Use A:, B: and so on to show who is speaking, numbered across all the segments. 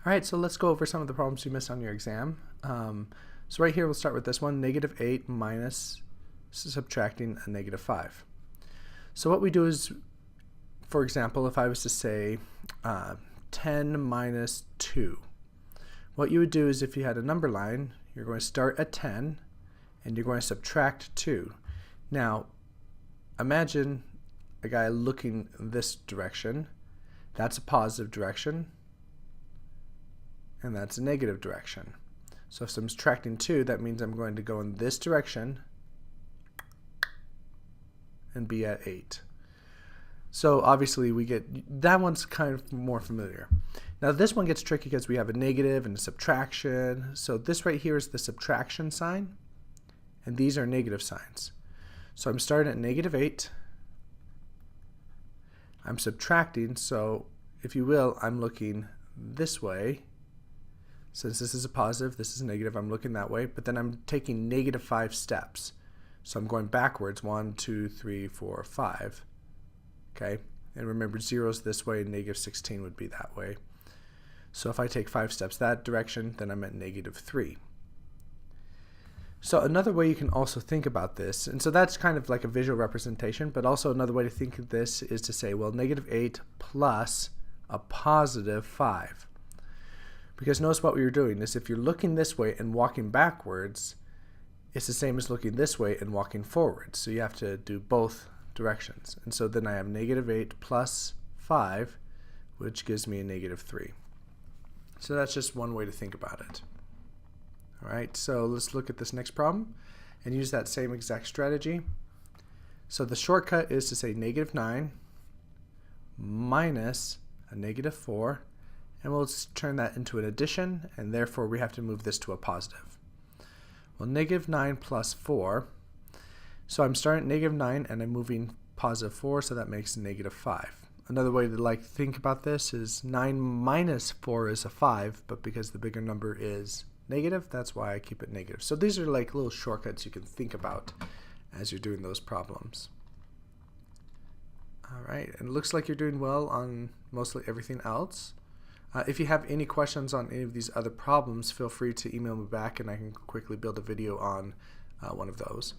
A: All right, so let's go over some of the problems you missed on your exam. So right here, we'll start with this one, -8 minus subtracting a -5. So what we do is, for example, if I was to say 10 minus 2, what you would do is if you had a number line, you're going to start at 10 and you're going to subtract 2. Now, imagine a guy looking this direction. That's a positive direction, and that's a negative direction. So if I'm subtracting 2, that means I'm going to go in this direction and be at 8. So obviously we get, that one's kind of more familiar. Now this one gets tricky because we have a negative and a subtraction. So this right here is the subtraction sign, and these are negative signs. So I'm starting at -8. I'm subtracting, so if you will, I'm looking this way. Since this is a positive, this is a negative, I'm looking that way, but then I'm taking -5 steps. So I'm going backwards, 1, 2, 3, 4, 5. Okay, and remember 0 is this way and -16 would be that way. So if I take 5 steps that direction, then I'm at -3. So another way you can also think about this, and so that's kind of like a visual representation, but also another way to think of this is to say, well, -8 plus a +5. Because notice what we were doing is if you're looking this way and walking backwards, it's the same as looking this way and walking forward. So you have to do both directions. And so then I have -8 plus 5, which gives me a -3. So that's just one way to think about it. All right, so let's look at this next problem and use that same exact strategy. So the shortcut is to say -9 minus a -4, and we'll turn that into an addition, and therefore we have to move this to a positive. Well, -9 plus 4, so I'm starting at -9 and I'm moving +4, so that makes -5. Another way to think about this is 9 minus 4 is a 5, but because the bigger number is negative, that's why I keep it negative. So these are like little shortcuts you can think about as you're doing those problems. All right, and it looks like you're doing well on mostly everything else. If you have any questions on any of these other problems, feel free to email me back and I can quickly build a video on one of those.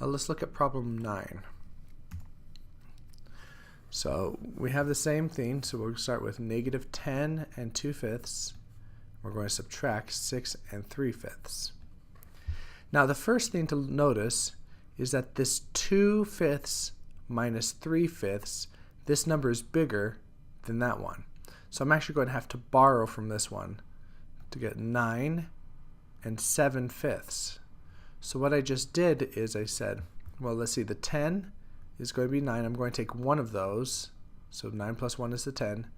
A: Let's look at problem 9. So we have the same thing, so we'll start with -10 and 2/5. We're going to subtract 6 and 3/5. Now the first thing to notice is that this 2/5 minus 3/5, this number is bigger than that one. So I'm actually going to have to borrow from this one to get 9 and 7/5. So what I just did is I said, well, let's see, the 10 is going to be 9. I'm going to take one of those. So 9 plus 1 is the 10.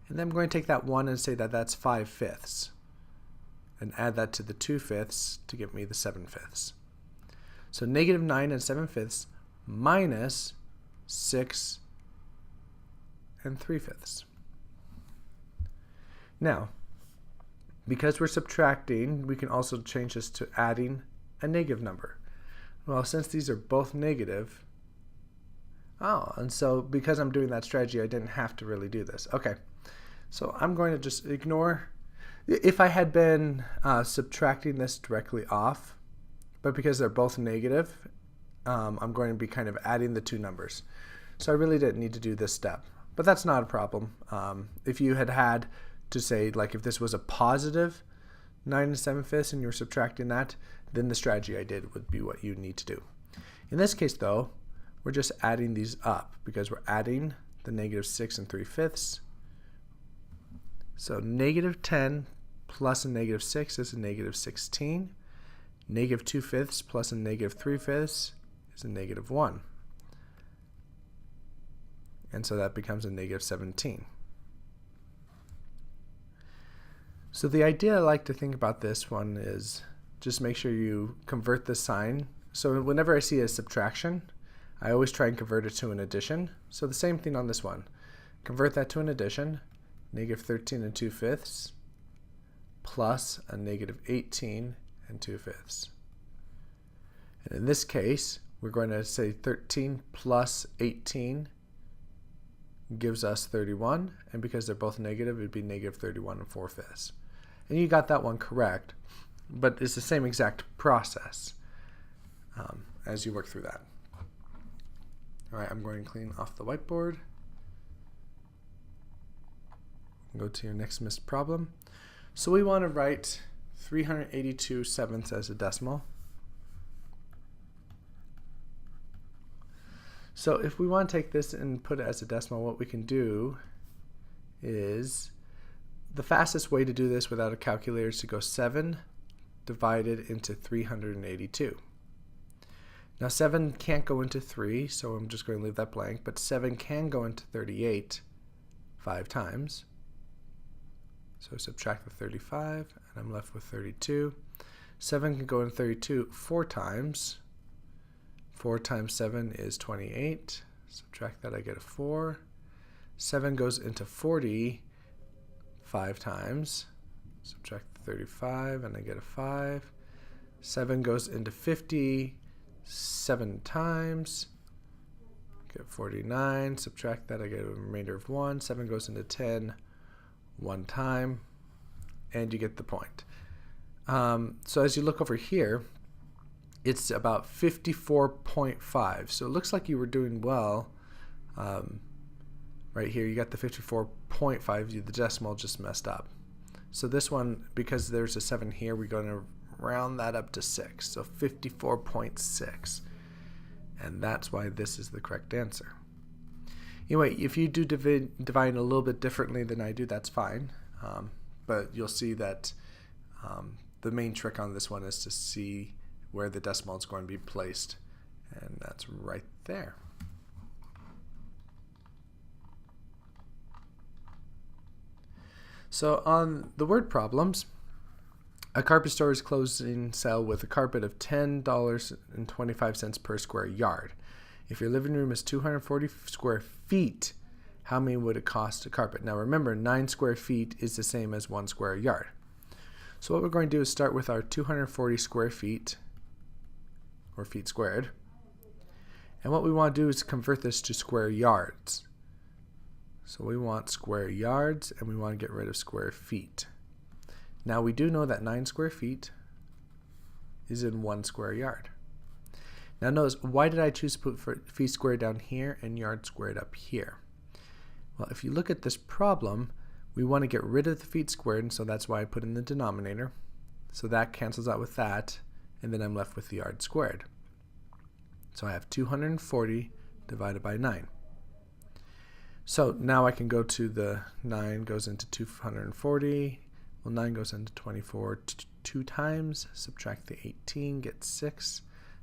A: And then I'm going to take that 1 and say that that's 5/5 and add that to the 2/5 to give me the 7/5. So -9 and 7/5 minus 6 and 3/5. Now, because we're subtracting, we can also change this to adding a negative number. Well, since these are both negative, and so because I'm doing that strategy, I didn't have to really do this. Okay, so I'm going to just ignore, if I had been subtracting this directly off, but because they're both negative, I'm going to be kind of adding the two numbers. So I really didn't need to do this step, but that's not a problem. If you had to say, like if this was a positive 9 and 7/5 and you're subtracting that, then the strategy I did would be what you need to do. In this case though, we're just adding these up because we're adding the -6 and 3/5. So -10 plus a -6 is a -16. -2/5 plus a -3/5 is a -1. And so that becomes a -17. So the idea I like to think about this one is just make sure you convert the sign. So whenever I see a subtraction, I always try and convert it to an addition. So the same thing on this one. Convert that to an addition, -13 and 2/5 plus a -18 and 2/5. And in this case, we're going to say 13 plus 18 gives us 31, and because they're both negative, it'd be negative 31 and 4/5. And you got that one correct, but it's the same exact process as you work through that. All right, I'm going to clean off the whiteboard. Go to your next missed problem. So we want to write 382 sevenths as a decimal. So if we want to take this and put it as a decimal, what we can do is, the fastest way to do this without a calculator is to go 7 divided into 382. Now 7 can't go into 3, so I'm just going to leave that blank, but 7 can go into 38 5 times. So subtract the 35, and I'm left with 32. 7 can go into 32 4 times. 4 times 7 is 28. Subtract that, I get a 4. 7 goes into 40 5 times. Subtract the 35, and I get a 5. 7 goes into 50 7 times. Get 49. Subtract that, I get a remainder of 1. 7 goes into 10 1 time, and you get the point. So as you look over here, it's about 54.5. So it looks like you were doing well. Right here, you got the 54.5. The decimal just messed up. So this one, because there's a 7 here, we're going to round that up to 6. So 54.6. And that's why this is the correct answer. Anyway, if you do divide a little bit differently than I do, that's fine. But you'll see that the main trick on this one is to see where the decimal is going to be placed. And that's right there. So on the word problems, a carpet store is closing sale with a carpet of $10.25 per square yard. If your living room is 240 square feet, how many would it cost to carpet? Now remember, 9 square feet is the same as 1 square yard. So what we're going to do is start with our 240 square feet, or feet squared. And what we want to do is convert this to square yards. So we want square yards, and we want to get rid of square feet. Now we do know that 9 square feet is in 1 square yard. Now notice, why did I choose to put feet squared down here and yard squared up here? Well, if you look at this problem, we want to get rid of the feet squared, and so that's why I put in the denominator. So that cancels out with that, and then I'm left with the yard squared. So I have 240 divided by 9. So now I can go to the 9 goes into 240. Well, 9 goes into 24 2 times. Subtract the 18, get 6.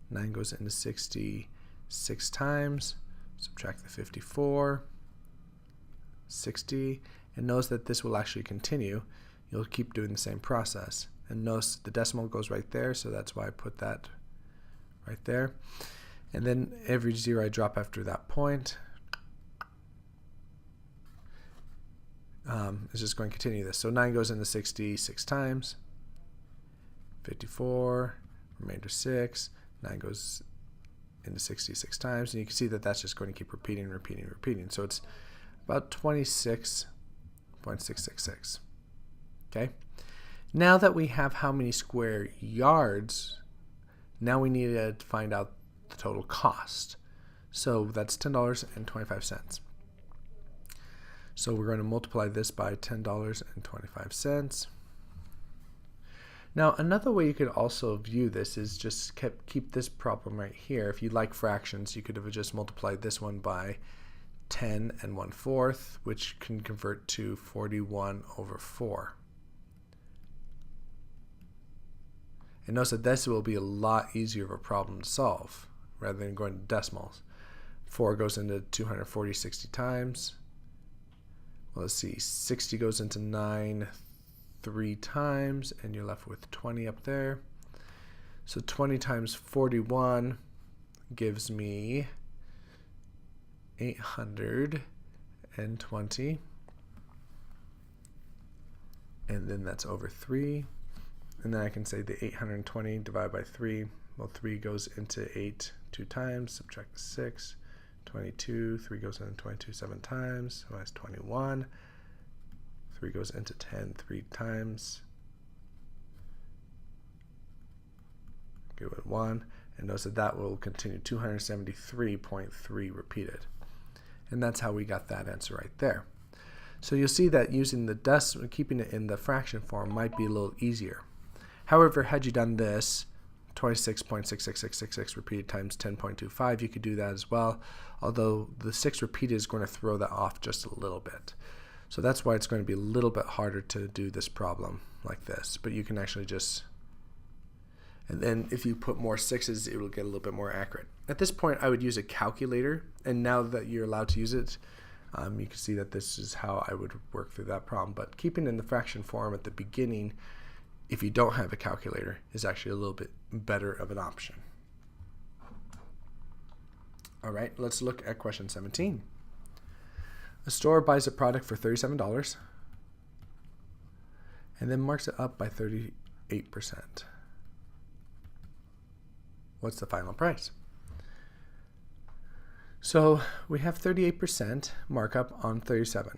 A: 9 goes into 60 6 times. Subtract the 54, 60. And notice that this will actually continue. You'll keep doing the same process. And notice the decimal goes right there, so that's why I put that right there. And then every 0 I drop after that point. It's just going to continue this. So 9 goes into 60 6 times. 54, remainder 6. 9 goes into 60 6 times. And you can see that that's just going to keep repeating, repeating, repeating. So it's about 26.666. Okay? Now that we have how many square yards, now we need to find out the total cost. So that's $10.25. So we're going to multiply this by $10.25. Now another way you could also view this is just keep this problem right here. If you like fractions, you could have just multiplied this one by 10 1/4, which can convert to 41/4. And notice that this will be a lot easier of a problem to solve rather than going to decimals. 4 goes into 240 60 times. Well, let's see, 60 goes into 9 3 times, and you're left with 20 up there. So 20 times 41 gives me 820. And then that's over 3. And then I can say the 820 divided by 3. Well, 3 goes into 8 2 times. Subtract 6. 22, 3 goes into 22 7 times, so that's 21. 3 goes into 10 3 times. Give it 1, and notice that that will continue 273.3 repeated. And that's how we got that answer right there. So you'll see that using the decimal, keeping it in the fraction form might be a little easier. However, had you done this, 26.66666 repeated times 10.25, you could do that as well, although the 6 repeated is going to throw that off just a little bit. So that's why it's going to be a little bit harder to do this problem like this. But you can actually just, and then if you put more 6s, it will get a little bit more accurate. At this point, I would use a calculator, and now that you're allowed to use it, you can see that this is how I would work through that problem. But keeping in the fraction form at the beginning, if you don't have a calculator, is actually a little bit better of an option. All right, let's look at question 17. A store buys a product for $37 and then marks it up by 38%. What's the final price? So we have 38% markup on 37.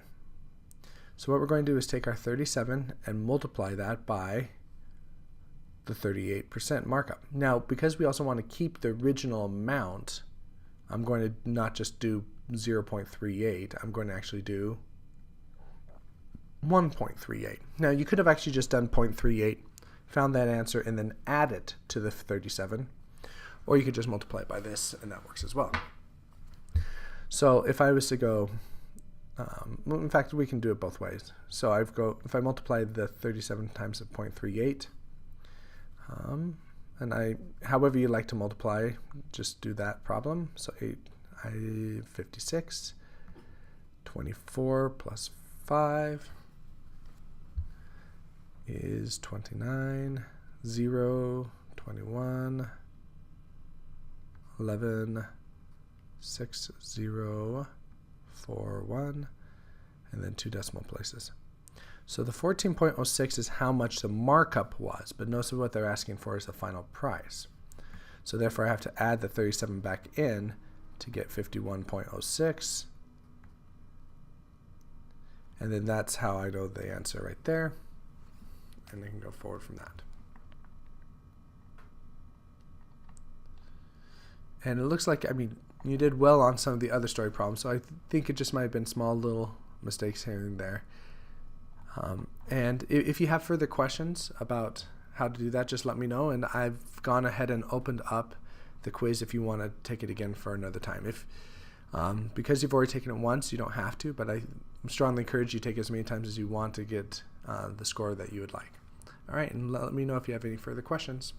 A: So what we're going to do is take our 37 and multiply that by the 38% markup. Now, because we also want to keep the original amount, I'm going to not just do 0.38, I'm going to actually do 1.38. Now, you could have actually just done 0.38, found that answer, and then add it to the 37, or you could just multiply it by this, and that works as well. So if I was to go, well, in fact, we can do it both ways. So if I multiply the 37 times the 0.38, and however you like to multiply, just do that problem. So 56, 24 plus 5 is 29, 0, 21, 11, 6, 0, 4, 1, and then 2 decimal places. So the 14.06 is how much the markup was, but notice what they're asking for is the final price. So therefore I have to add the 37 back in to get 51.06, and then that's how I know the answer right there, and I can go forward from that. And it looks like, I mean, you did well on some of the other story problems, so I think it just might have been small little mistakes here and there. And if you have further questions about how to do that, just let me know, and I've gone ahead and opened up the quiz if you want to take it again for another time. Because you've already taken it once, you don't have to, but I strongly encourage you to take as many times as you want to get the score that you would like. All right, and let me know if you have any further questions.